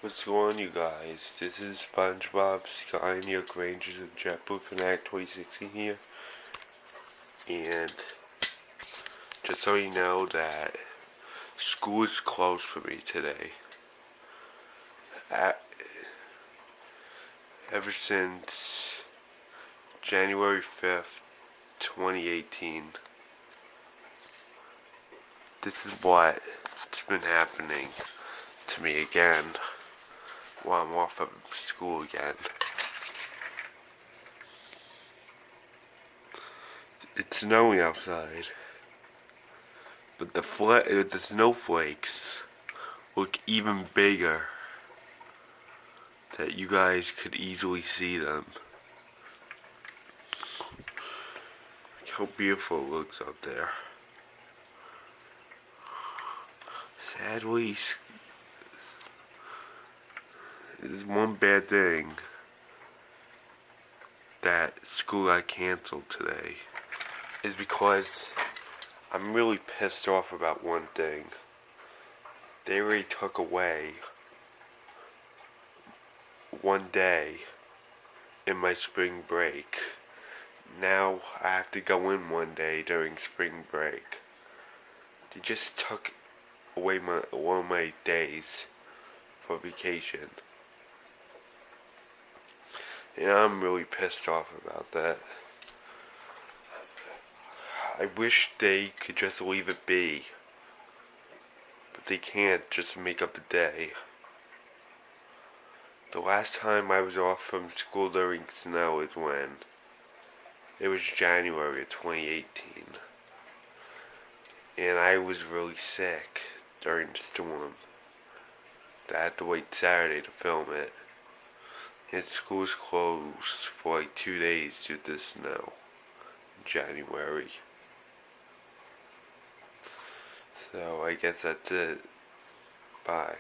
What's going on, you guys? This is SpongeBob, Skynear Rangers, and JetBlue Connect 2016 here. And just so you know that school is closed for me today. Ever since January 5th, 2018. This is what's been happening to me again while I'm off of school again. It's snowing outside, but the snowflakes look even bigger, that you guys could easily see them. Look how beautiful it looks out there. Sadly, there's one bad thing, that school got canceled today, is because I'm really pissed off about one thing. They already took away one day in my spring break. Now I have to go in one day during spring break. They just took away one of my days for vacation. And I'm really pissed off about that. I wish they could just leave it be, but they can't just make up the day. The last time I was off from school during snow is when it was January of 2018, and I was really sick during the storm. I had to wait Saturday to film it. And school's closed for like 2 days due to the snow in January. So I guess that's it. Bye.